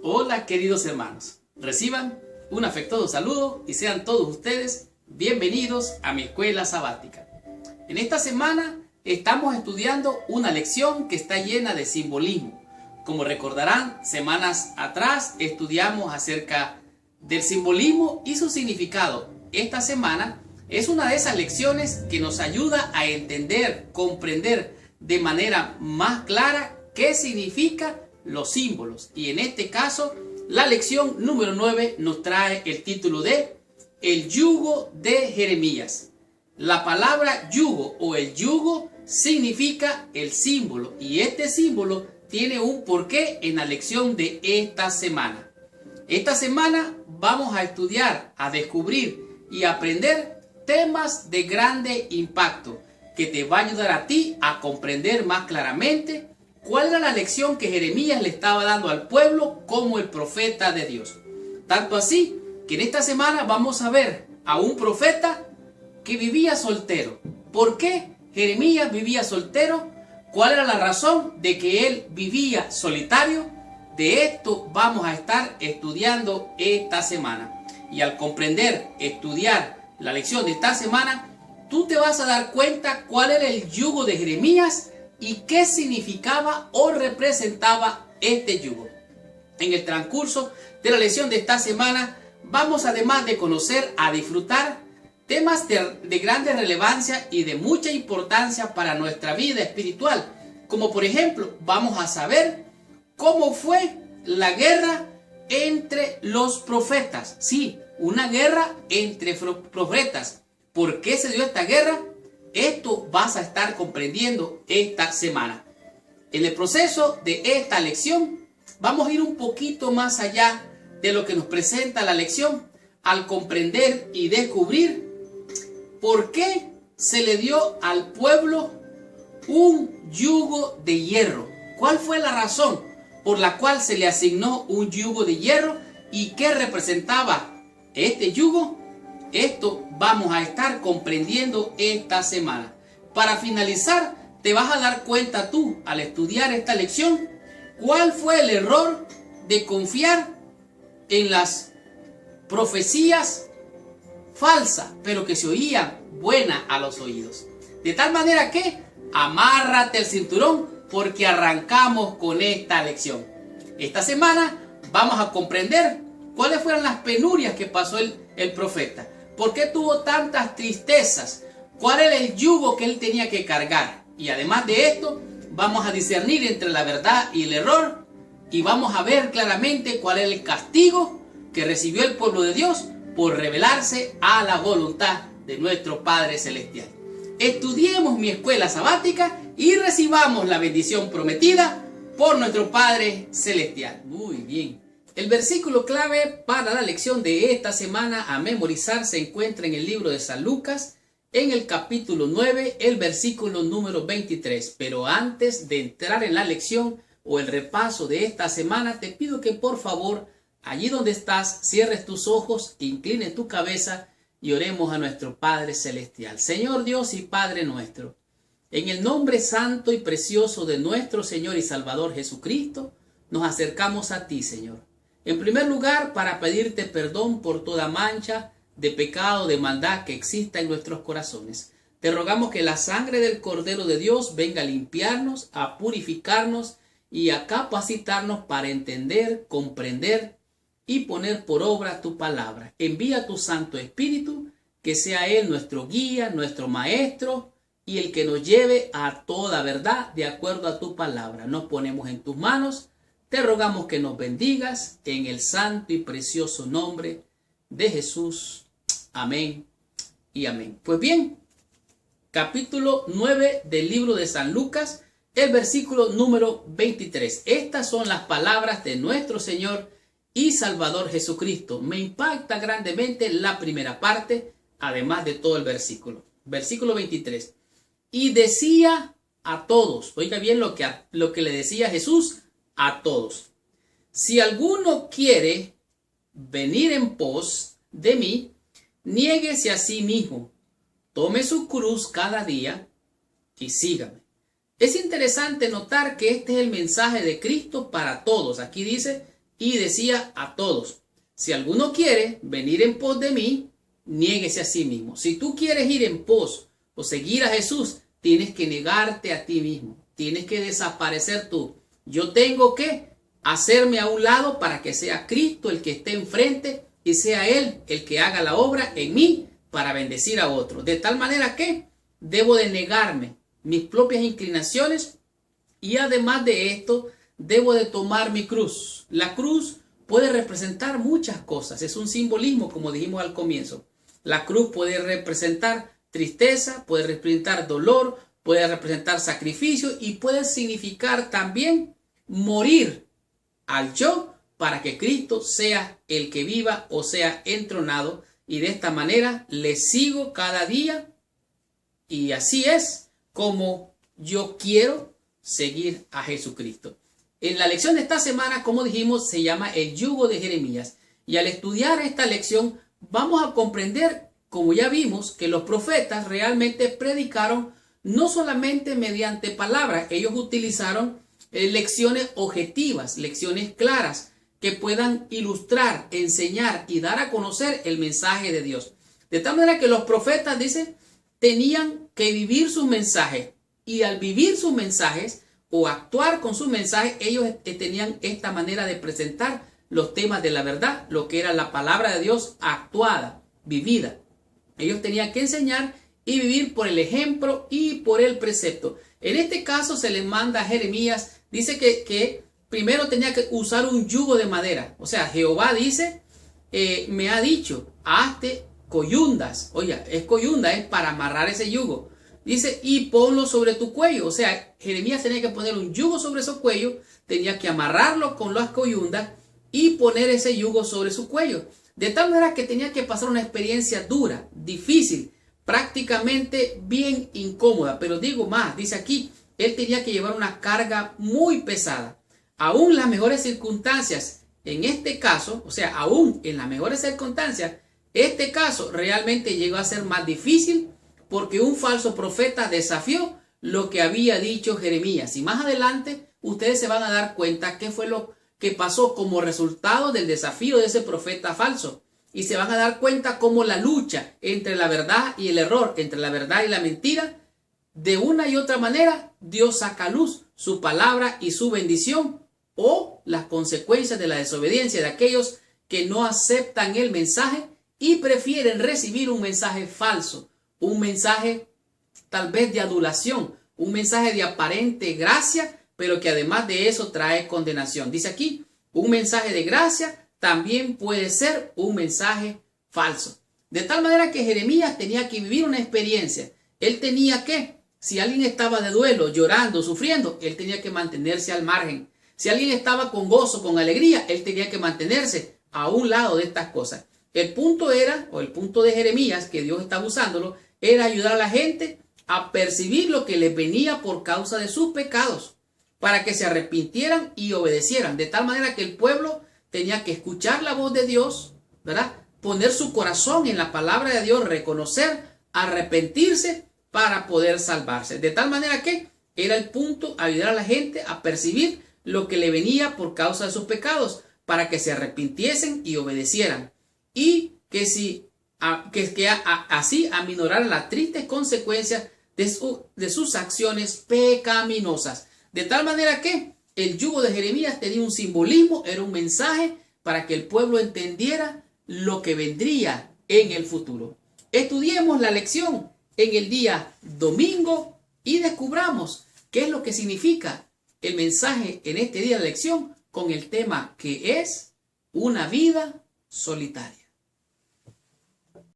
Hola queridos hermanos, reciban un afectuoso saludo y sean todos ustedes bienvenidos a mi escuela sabática. En esta semana estamos estudiando una lección que está llena de simbolismo. Como recordarán, semanas atrás estudiamos acerca del simbolismo y su significado. Esta semana es una de esas lecciones que nos ayuda a entender, comprender de manera más clara qué significa los símbolos, y en este caso la lección número 9 nos trae el título de El yugo de Jeremías. La palabra yugo o el yugo significa el símbolo, y este símbolo tiene un porqué en la lección de esta semana. Esta semana vamos a estudiar, a descubrir y aprender temas de grande impacto que te va a ayudar a ti a comprender más claramente ¿cuál era la lección que Jeremías le estaba dando al pueblo como el profeta de Dios? Tanto así que en esta semana vamos a ver a un profeta que vivía soltero. ¿Por qué Jeremías vivía soltero? ¿Cuál era la razón de que él vivía solitario? De esto vamos a estar estudiando esta semana. Y al comprender, estudiar la lección de esta semana, tú te vas a dar cuenta cuál era el yugo de Jeremías y qué significaba o representaba este yugo. En el transcurso de la lección de esta semana vamos, además de conocer, a disfrutar temas de grande relevancia y de mucha importancia para nuestra vida espiritual, como por ejemplo vamos a saber cómo fue la guerra entre los profetas. Sí, una guerra entre profetas. ¿Por qué se dio esta guerra? Esto vas a estar comprendiendo esta semana. En el proceso de esta lección vamos a ir un poquito más allá de lo que nos presenta la lección al comprender y descubrir por qué se le dio al pueblo un yugo de hierro. ¿Cuál fue la razón por la cual se le asignó un yugo de hierro y qué representaba este yugo? Esto vamos a estar comprendiendo esta semana. Para finalizar, te vas a dar cuenta tú, al estudiar esta lección, cuál fue el error de confiar en las profecías falsas, pero que se oían buenas a los oídos. De tal manera que amárrate el cinturón porque arrancamos con esta lección. Esta semana vamos a comprender cuáles fueron las penurias que pasó el profeta. ¿Por qué tuvo tantas tristezas? ¿Cuál era el yugo que él tenía que cargar? Y además de esto, vamos a discernir entre la verdad y el error. Y vamos a ver claramente cuál es el castigo que recibió el pueblo de Dios por rebelarse a la voluntad de nuestro Padre Celestial. Estudiemos mi escuela sabática y recibamos la bendición prometida por nuestro Padre Celestial. Muy bien. El versículo clave para la lección de esta semana a memorizar se encuentra en el libro de San Lucas, en el capítulo 9, el versículo número 23. Pero antes de entrar en la lección o el repaso de esta semana, te pido que por favor, allí donde estás, cierres tus ojos, inclines tu cabeza y oremos a nuestro Padre Celestial. Señor Dios y Padre nuestro, en el nombre santo y precioso de nuestro Señor y Salvador Jesucristo, nos acercamos a ti, Señor. En primer lugar, para pedirte perdón por toda mancha de pecado, de maldad que exista en nuestros corazones. Te rogamos que la sangre del Cordero de Dios venga a limpiarnos, a purificarnos y a capacitarnos para entender, comprender y poner por obra tu palabra. Envía tu Santo Espíritu, que sea Él nuestro guía, nuestro maestro y el que nos lleve a toda verdad de acuerdo a tu palabra. Nos ponemos en tus manos. Te rogamos que nos bendigas en el santo y precioso nombre de Jesús. Amén y amén. Pues bien, capítulo 9 del libro de San Lucas, el versículo número 23. Estas son las palabras de nuestro Señor y Salvador Jesucristo. Me impacta grandemente la primera parte, además de todo el versículo. Versículo 23. Y decía a todos, oiga bien lo que le decía Jesús a todos: si alguno quiere venir en pos de mí, niéguese a sí mismo, tome su cruz cada día y sígame. Es interesante notar que este es el mensaje de Cristo para todos. Aquí dice y decía a todos: si alguno quiere venir en pos de mí, niéguese a sí mismo. Si tú quieres ir en pos o seguir a Jesús, tienes que negarte a ti mismo. Tienes que desaparecer tú. Yo tengo que hacerme a un lado para que sea Cristo el que esté enfrente y sea Él el que haga la obra en mí para bendecir a otros. De tal manera que debo de negarme mis propias inclinaciones y además de esto, debo de tomar mi cruz. La cruz puede representar muchas cosas. Es un simbolismo, como dijimos al comienzo. La cruz puede representar tristeza, puede representar dolor, puede representar sacrificio y puede significar también morir al yo para que Cristo sea el que viva o sea entronado. Y de esta manera le sigo cada día y así es como yo quiero seguir a Jesucristo. En la lección de esta semana, como dijimos, se llama el yugo de Jeremías. Y al estudiar esta lección vamos a comprender, como ya vimos, que los profetas realmente predicaron no solamente mediante palabras. Ellos utilizaron lecciones objetivas, lecciones claras, que puedan ilustrar, enseñar y dar a conocer el mensaje de Dios. De tal manera que los profetas, dicen, tenían que vivir sus mensajes. Y al vivir sus mensajes o actuar con sus mensajes, ellos tenían esta manera de presentar los temas de la verdad, lo que era la palabra de Dios actuada, vivida. Ellos tenían que enseñar y vivir por el ejemplo y por el precepto. En este caso se les manda a Jeremías, dice que primero tenía que usar un yugo de madera. O sea, Jehová dice, me ha dicho, hazte coyundas. Oye, es coyunda, es para amarrar ese yugo. Dice, y ponlo sobre tu cuello. O sea, Jeremías tenía que poner un yugo sobre su cuello, tenía que amarrarlo con las coyundas y poner ese yugo sobre su cuello. De tal manera que tenía que pasar una experiencia dura, difícil, prácticamente bien incómoda. Pero digo más, dice aquí, él tenía que llevar una carga muy pesada. Aún las mejores circunstancias, en este caso, o sea, aún en las mejores circunstancias, este caso realmente llegó a ser más difícil porque un falso profeta desafió lo que había dicho Jeremías. Y más adelante ustedes se van a dar cuenta qué fue lo que pasó como resultado del desafío de ese profeta falso. Y se van a dar cuenta cómo la lucha entre la verdad y el error, entre la verdad y la mentira, de una y otra manera, Dios saca a luz su palabra y su bendición o las consecuencias de la desobediencia de aquellos que no aceptan el mensaje y prefieren recibir un mensaje falso, un mensaje tal vez de adulación, un mensaje de aparente gracia, pero que además de eso trae condenación. Dice aquí, un mensaje de gracia también puede ser un mensaje falso. De tal manera que Jeremías tenía que vivir una experiencia. Él tenía que, si alguien estaba de duelo, llorando, sufriendo, él tenía que mantenerse al margen. Si alguien estaba con gozo, con alegría, él tenía que mantenerse a un lado de estas cosas. El punto era, o el punto de Jeremías, que Dios estaba usándolo, era ayudar a la gente a percibir lo que les venía por causa de sus pecados, para que se arrepintieran y obedecieran. De tal manera que el pueblo tenía que escuchar la voz de Dios, ¿verdad? Poner su corazón en la palabra de Dios, reconocer, arrepentirse para poder salvarse. De tal manera que era el punto, ayudar a la gente a percibir lo que le venía por causa de sus pecados, para que se arrepintiesen y obedecieran. Y que así aminoraran las tristes consecuencias de sus acciones pecaminosas. De tal manera que el yugo de Jeremías tenía un simbolismo, era un mensaje para que el pueblo entendiera lo que vendría en el futuro. Estudiemos la lección en el día domingo y descubramos qué es lo que significa el mensaje en este día de lección con el tema que es una vida solitaria.